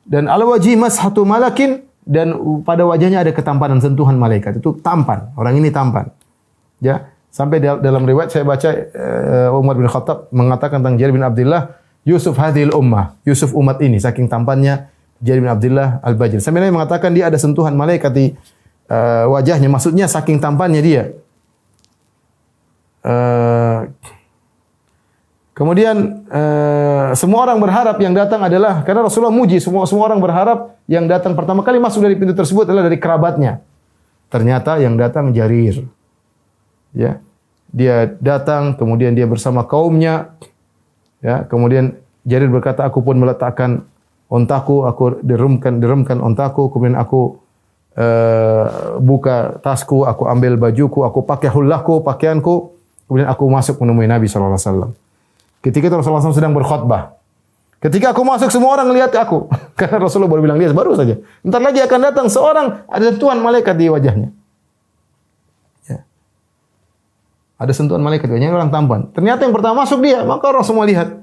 dan ala wajhi mashatu malakin, dan pada wajahnya ada ketampanan sentuhan malaikat. Itu tampan, orang ini tampan. Ya, sampai dalam riwayat saya baca Umar bin Khattab mengatakan tentang Jarir bin Abdullah, Yusuf hadhil ummah, Yusuf umat ini, saking tampannya Jarir bin Abdullah Al-Bajali. Sampai Nabi mengatakan dia ada sentuhan malaikat di wajahnya, maksudnya saking tampannya dia. Kemudian semua orang berharap yang datang adalah, karena Rasulullah muji, semua orang berharap yang datang pertama kali masuk dari pintu tersebut adalah dari kerabatnya. Ternyata yang datang Jarir. Ya. Dia datang, kemudian dia bersama kaumnya. Ya, kemudian Jarir berkata, aku pun meletakkan ontaku, aku derumkan ontaku, kemudian aku buka tasku, aku ambil bajuku, aku pakai hullahku, pakaianku, kemudian aku masuk menemui Nabi sallallahu alaihi wasallam. Ketika itu Rasulullah SAW sedang berkhutbah. Ketika aku masuk, semua orang melihat aku. Karena Rasulullah baru bilang dia baru saja. Bentar lagi akan datang seorang, ada sentuhan malaikat di wajahnya. Ya. Ada sentuhan malaikat di wajahnya, orang tampan. Ternyata yang pertama masuk dia, maka orang semua lihat.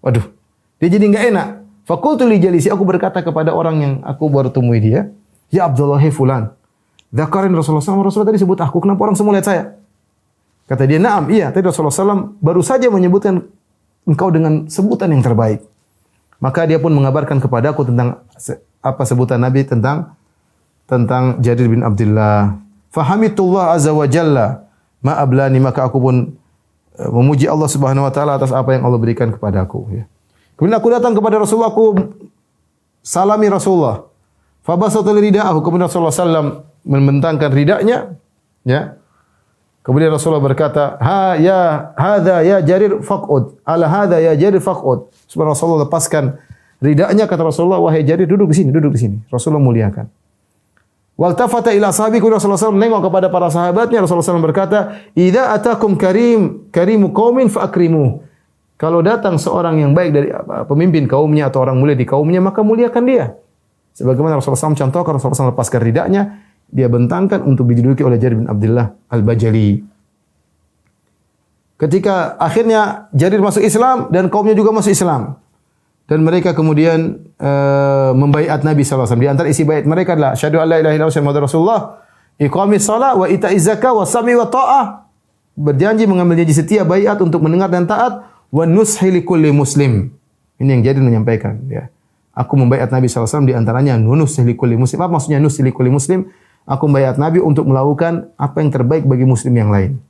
Waduh, dia jadi enggak enak. Fakultu li jalisi, aku berkata kepada orang yang aku baru temui dia, ya Abdullah fulan. Dzakarin Rasulullah SAW, Rasulullah tadi sebut aku, kenapa orang semua lihat saya? Kata dia, "Na'am, iya, tadi Rasulullah SAW baru saja menyebutkan engkau dengan sebutan yang terbaik." Maka dia pun mengabarkan kepadaku tentang apa sebutan Nabi tentang Jarir bin Abdullah. Fahamitullah azza wa jalla ma ablani, maka aku pun memuji Allah Subhanahu wa taala atas apa yang Allah berikan kepadaku, ya. Kemudian aku datang kepada Rasulullah, aku salami Rasulullah. Fabasata ridaahu, kemudian Rasulullah sallam membentangkan ridanya, ya. Kemudian Rasulullah berkata, hadza ya Jarir faqud. Ala hadza ya Jarir faqud. Supaya Rasulullah lepaskan ridanya, kata Rasulullah, wahai Jarir, duduk di sini. Rasulullah muliakan. Waltafata ila ashabi, Rasulullah SAW menengok kepada para sahabatnya. Rasulullah SAW berkata, idza atakum karimu qaumin fa akrimuh. Kalau datang seorang yang baik dari pemimpin kaumnya atau orang mulia di kaumnya, maka muliakan dia. Sebagaimana Rasulullah SAW contohkan, Rasulullah SAW lepaskan ridanya, dia bentangkan untuk diduduki oleh Jarir bin Abdullah Al-Bajali. Ketika akhirnya Jarir masuk Islam dan kaumnya juga masuk Islam, dan mereka kemudian membaiat Nabi sallallahu alaihi wasallam. Di antara isi baiat mereka adalah asyhadu an la ilaha illallah wa Rasulullah, iqamis shalah wa ita'iz zakah wa sami wa ta'ah. Berjanji mengambil janji setia, baiat untuk mendengar dan taat, wa nushi likulli muslim. Ini yang Jarir menyampaikan, ya. Aku membaiat Nabi sallallahu alaihi wasallam, di antaranya nushi likulli muslim. Apa maksudnya nushi likulli muslim? Aku membaiat Nabi untuk melakukan apa yang terbaik bagi muslim yang lain.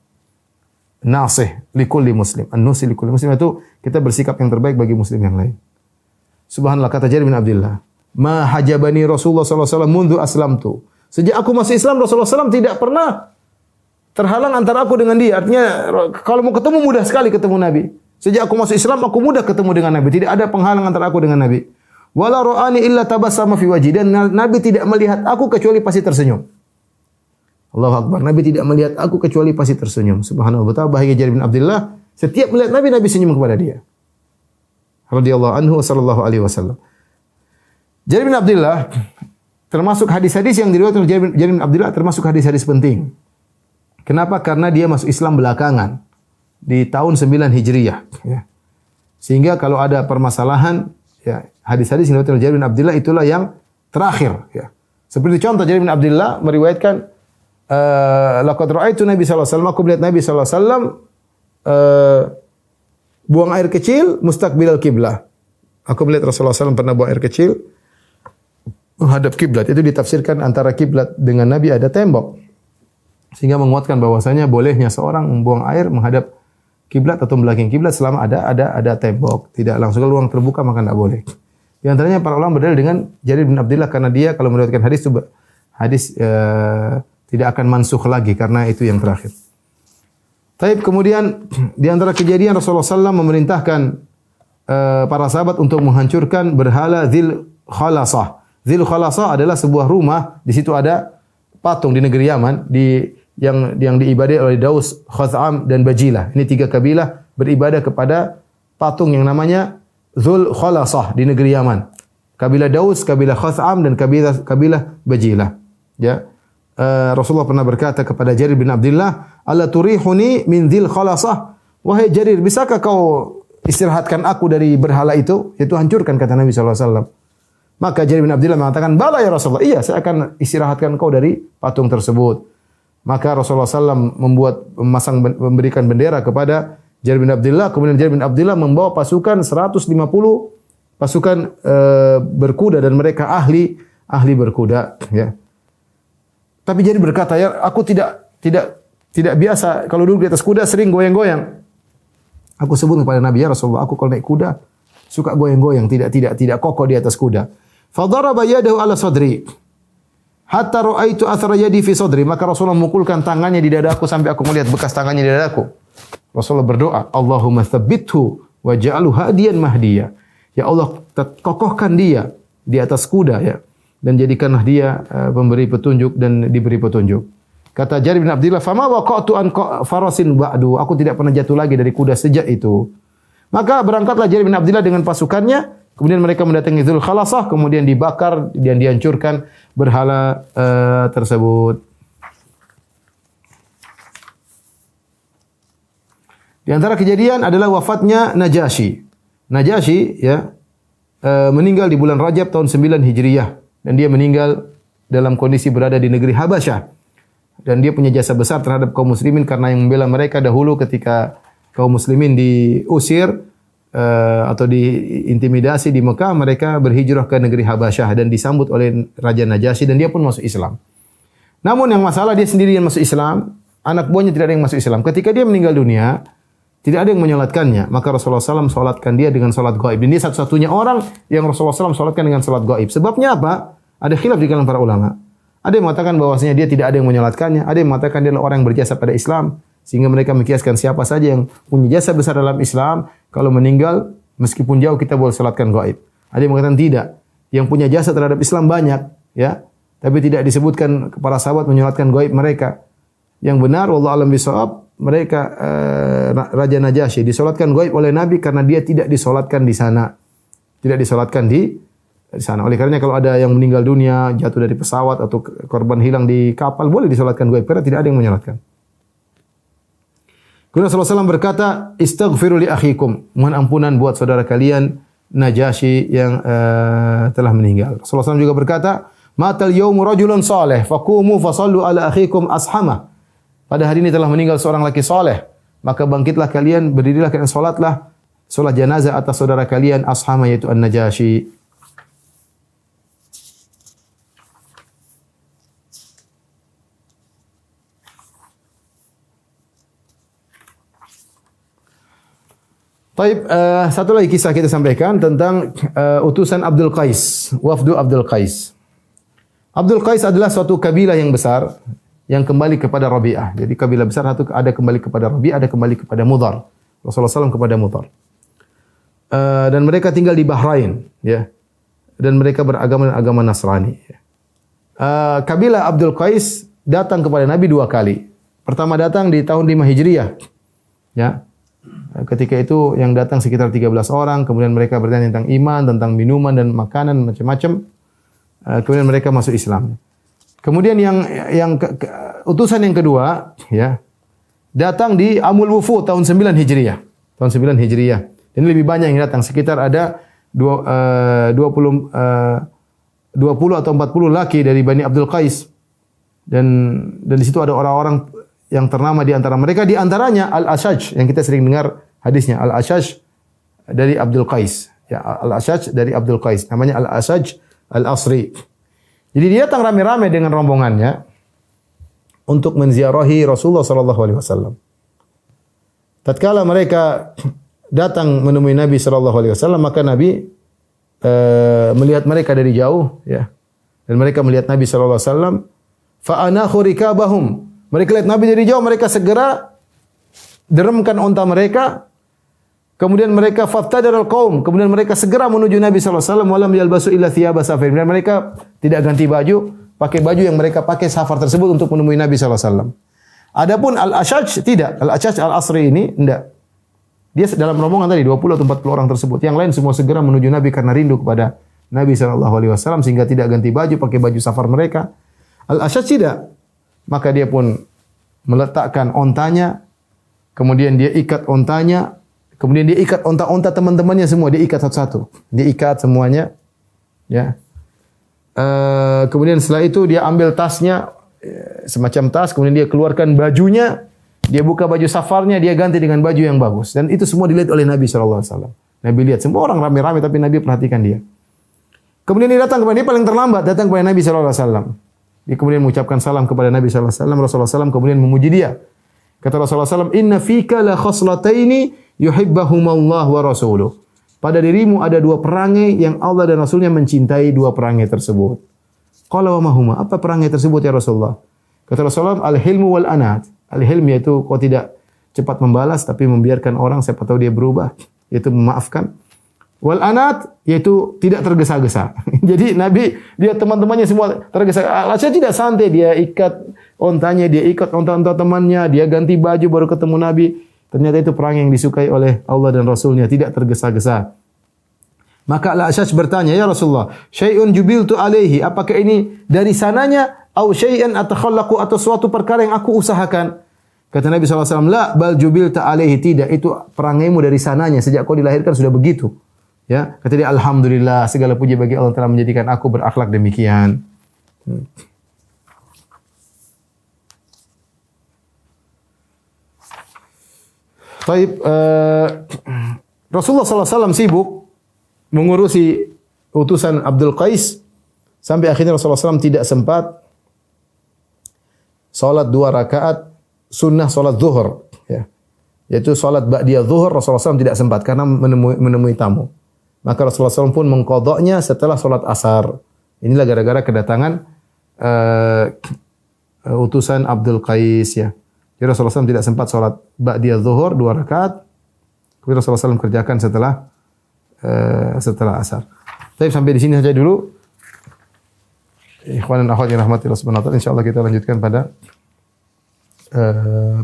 Nasih likulli muslim. An-nusi likulli muslim itu kita bersikap yang terbaik bagi muslim yang lain. Subhanallah, kata Jarir bin Abdullah, ma hajabani Rasulullah sallallahu alaihi wasallam mundu aslamtu. Sejak aku masuk Islam, Rasulullah SAW tidak pernah terhalang antara aku dengan dia. Artinya kalau mau ketemu mudah sekali ketemu Nabi. Sejak aku masuk Islam, aku mudah ketemu dengan Nabi. Tidak ada penghalang antara aku dengan Nabi. Wala ra'ani illa tabassama fi wajhi, dan Nabi tidak melihat aku kecuali pasti tersenyum. Allahu Akbar, Nabi tidak melihat aku kecuali pasti tersenyum. Subhanallah, betapa bahagia Jarir bin Abdullah, setiap melihat Nabi, Nabi senyum kepada dia. Radhiyallahu anhu sallallahu alaihi wasallam. Jarir bin Abdullah termasuk hadis-hadis yang diriwayatkan oleh Jarir bin Abdullah, termasuk hadis-hadis penting. Kenapa? Karena dia masuk Islam belakangan di tahun 9 Hijriyah, ya. Sehingga kalau ada permasalahan, ya, hadis-hadis yang diriwayatkan oleh Jarir bin Abdullah itulah yang terakhir, ya. Seperti contoh Jarir bin Abdullah meriwayatkan laqad ra'aitu Nabi sallallahu alaihi wasallam, aku melihat Nabi sallallahu alaihi wasallam buang air kecil mustaqbilal kiblah. Aku melihat Rasulullah SAW pernah buang air kecil menghadap kiblat. Itu ditafsirkan antara kiblat dengan Nabi ada tembok. Sehingga menguatkan bahwasanya bolehnya seorang membuang air menghadap kiblat atau belakang kiblat selama ada tembok. Tidak langsung ke ruang terbuka maka tidak boleh. Di antaranya para ulama berdalil dengan Jarir bin Abdullah karena dia kalau meriwayatkan hadis tidak akan mansukh lagi karena itu yang terakhir. Taib kemudian di antara kejadian Rasulullah SAW memerintahkan para sahabat untuk menghancurkan berhala Dzil Khalasah. Dzil Khalasah adalah sebuah rumah, di situ ada patung di negeri Yaman yang diibadai oleh Daus, Khaz'am dan Bajilah. Ini 3 kabilah beribadah kepada patung yang namanya Dzul Khalasah di negeri Yaman. Kabilah Daus, kabilah Khaz'am dan kabilah Bajilah. Ya. Rasulullah pernah berkata kepada Jarir bin Abdullah, "Ala turihuni min Dzil Khalasah?" Wahai Jarir, bisakah kau istirahatkan aku dari berhala itu? Itu hancurkan kata Nabi sallallahu alaihi wasallam. Maka Jarir bin Abdullah mengatakan, "Bala ya Rasulullah." Iya, saya akan istirahatkan kau dari patung tersebut. Maka Rasulullah SAW memberikan bendera kepada Jarir bin Abdullah. Kemudian Jarir bin Abdullah membawa pasukan 150 pasukan berkuda dan mereka ahli berkuda. Ya. Tapi Jarir berkata, ya aku tidak biasa kalau duduk di atas kuda sering goyang-goyang. Aku sebut kepada Nabi, ya Rasulullah, aku kalau naik kuda suka goyang-goyang, tidak kokoh di atas kuda. Fadaraba yadahu ala sadri hatta ra'aitu athara yadi fi sadri. Maka Rasulullah memukulkan tangannya di dadaku sampai aku melihat bekas tangannya di dadaku. Rasulullah berdoa, Allahumma tsabbithu waj'alhu hadiyan mahdiya. Ya Allah, kokohkan dia di atas kuda ya, dan jadikanlah dia pemberi petunjuk dan diberi petunjuk. Kata Jarir bin Abdullah, "Fama waqa'tu an farasin ba'du." Aku tidak pernah jatuh lagi dari kuda sejak itu. Maka berangkatlah Jarir bin Abdullah dengan pasukannya. Kemudian mereka mendatangi Dzul Khalasah, kemudian dibakar dan dihancurkan berhala tersebut. Di antara kejadian adalah wafatnya Najasyi. Najasyi ya meninggal di bulan Rajab tahun 9 Hijriyah dan dia meninggal dalam kondisi berada di negeri Habasyah. Dan dia punya jasa besar terhadap kaum muslimin karena yang membela mereka dahulu ketika kaum muslimin diusir atau diintimidasi di Mekah, mereka berhijrah ke negeri Habasyah dan disambut oleh Raja Najasyi dan dia pun masuk Islam. Namun yang masalah dia sendiri yang masuk Islam, anak buahnya tidak ada yang masuk Islam. Ketika dia meninggal dunia, tidak ada yang menyolatkannya. Maka Rasulullah SAW solatkan dia dengan solat gaib. Dan dia satu-satunya orang yang Rasulullah SAW solatkan dengan solat gaib. Sebabnya apa? Ada khilaf di kalangan para ulama. Ada yang mengatakan bahwasanya dia tidak ada yang menyolatkannya. Ada yang mengatakan dia adalah orang yang berjasa pada Islam. Sehingga mereka mengkiaskan siapa saja yang punya jasa besar dalam Islam, kalau meninggal, meskipun jauh kita boleh salatkan gaib. Ada yang mengatakan tidak. Yang punya jasa terhadap Islam banyak, ya, tapi tidak disebutkan para sahabat menyolatkan gaib mereka. Yang benar, wallahu a'lam bishawab, mereka Raja Najasyi disolatkan gaib oleh Nabi karena dia tidak disolatkan di sana. Tidak disolatkan di sana. Oleh karenanya kalau ada yang meninggal dunia, jatuh dari pesawat atau korban hilang di kapal, boleh disolatkan gaib karena tidak ada yang menyolatkan. Kemudian Rasulullah SAW berkata, "Istaghfiru li akhikum." Mohon ampunan buat saudara kalian Najasyi yang telah meninggal. Rasulullah SAW juga berkata, "Matal yaumu rajulun salih, faqumu fasallu ala akhikum ashama." Pada hari ini telah meninggal seorang laki saleh, maka bangkitlah kalian, berdirilah kalian salatlah salat jenazah atas saudara kalian Ashama yaitu An-Najasyi. Baik, satu lagi kisah kita sampaikan tentang utusan Abdul Qais, wafdu Abdul Qais. Abdul Qais adalah suatu kabilah yang besar yang kembali kepada Rabi'ah. Jadi kabilah besar satu ada kembali kepada Rabi'ah, ada kembali kepada Mudhar. Rasulullah SAW kepada Mudhar. Dan mereka tinggal di Bahrain, ya. Dan mereka beragama Nasrani. Ya. Kabilah Abdul Qais datang kepada Nabi 2 kali. Pertama datang di tahun 5 Hijriyah. Ya. Ketika itu yang datang sekitar 13 orang, kemudian mereka bertanya tentang iman, tentang minuman dan makanan macam-macam. Kemudian mereka masuk Islam. Kemudian utusan yang kedua, ya, datang di Amul Wufud tahun 9 Hijriyah. Tahun 9 Hijriyah. Dan lebih banyak yang datang, sekitar ada 20 atau 40 laki dari Bani Abdul Qais. Dan di situ ada orang-orang yang ternama di antara mereka, di antaranya Al-Ashaj yang kita sering dengar hadisnya, Al-Ashaj dari Abdul Qais. Ya, Al-Ashaj dari Abdul Qais, namanya Al-Ashaj Al-Asri. Jadi dia datang rame-rame dengan rombongannya untuk menziarahi Rasulullah sallallahu alaihi wasallam. Tatkala mereka datang menemui Nabi sallallahu alaihi wasallam, maka Nabi melihat mereka dari jauh, ya. Dan mereka melihat Nabi sallallahu alaihi wasallam, fa anakhu rikabahum. Mereka lihat Nabi dari jauh, mereka segera deremkan unta mereka. Kemudian mereka fattadaral qaum, kemudian mereka segera menuju Nabi sallallahu alaihi wasallam, walam yalbasu illa thiyaba safar. Dan mereka tidak ganti baju, pakai baju yang mereka pakai safar tersebut untuk menemui Nabi sallallahu alaihi wasallam. Adapun Al-Ashaj tidak, Al-Ashaj Al-Asri ini tidak. Dia dalam rombongan tadi 20 atau 40 orang tersebut. Yang lain semua segera menuju Nabi karena rindu kepada Nabi sallallahu alaihi wasallam sehingga tidak ganti baju, pakai baju safar mereka. Al-Ashaj tidak. Maka dia pun meletakkan ontanya, kemudian dia ikat ontanya, kemudian dia ikat onta-onta teman-temannya semua, dia ikat satu-satu. Dia ikat semuanya, ya. Kemudian setelah itu dia ambil tasnya, semacam tas, kemudian dia keluarkan bajunya, dia buka baju safarnya, dia ganti dengan baju yang bagus. Dan itu semua dilihat oleh Nabi sallallahu alaihi wasallam. Nabi lihat semua orang rame-rame, tapi Nabi perhatikan dia. Kemudian dia datang kepada dia paling terlambat, datang kepada Nabi sallallahu alaihi wasallam. Dia kemudian mengucapkan salam kepada Nabi sallallahu alaihi wasallam. Rasulullah SAW kemudian memuji dia. Kata Rasulullah SAW, "Inna fika la khoslataini yuhibbahumallahu wa rasuluh." Pada dirimu ada dua perangai yang Allah dan Rasulnya mencintai dua perangai tersebut. Qala wa ma huma? Apa perangai tersebut ya Rasulullah? Kata Rasulullah, al-hilmu wal anat. Al-hilm yaitu kau tidak cepat membalas tapi membiarkan orang siapa tahu dia berubah, yaitu memaafkan. Wal anat yaitu tidak tergesa-gesa. Jadi Nabi dia teman-temannya semua tergesa. Al-Ashaj tidak santai, dia ikat ontanya, dia ikat onta-onta temannya, dia ganti baju baru ketemu Nabi. Ternyata itu perang yang disukai oleh Allah dan Rasulnya, tidak tergesa-gesa. Maka Al-Ashaj bertanya, "Ya Rasulullah, syai'un jubiltu alaihi, apakah ini dari sananya au syai'an atakhallaqu atau suatu perkara yang aku usahakan?" Kata Nabi SAW, "La bal jubilta alaihi, tidak, itu perangaimu dari sananya, sejak kau dilahirkan sudah begitu." Ya, kata dia, "Alhamdulillah, segala puji bagi Allah telah menjadikan aku berakhlak demikian." Baik, Rasulullah SAW sibuk mengurusi utusan Abdul Qais sampai akhirnya Rasulullah SAW tidak sempat salat 2 rakaat sunnah salat zuhur, ya. Yaitu salat ba'diyah zuhur Rasulullah SAW tidak sempat karena menemui tamu. Maka Rasulullah SAW pun mengqadha'nya setelah salat asar. Inilah gara-gara kedatangan utusan Abdul Qais, ya. Jadi Rasulullah SAW tidak sempat salat ba'diyah zuhur 2 rakaat. Kemudian Rasulullah SAW kerjakan setelah asar. Baik, sampai di sini saja dulu. Ikhwan dan akhwat yang rahmatillah subhanahu wa ta'ala, insyaallah kita lanjutkan pada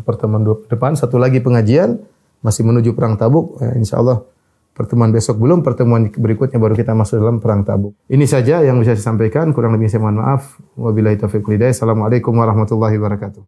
pertemuan depan. Satu lagi pengajian masih menuju perang Tabuk. Insyaallah pertemuan besok belum, pertemuan berikutnya baru kita masuk dalam perang Tabuk. Ini saja yang bisa saya sampaikan, kurang lebih saya mohon maaf. Wabillahi taufiq wal hidayah. Assalamualaikum warahmatullahi wabarakatuh.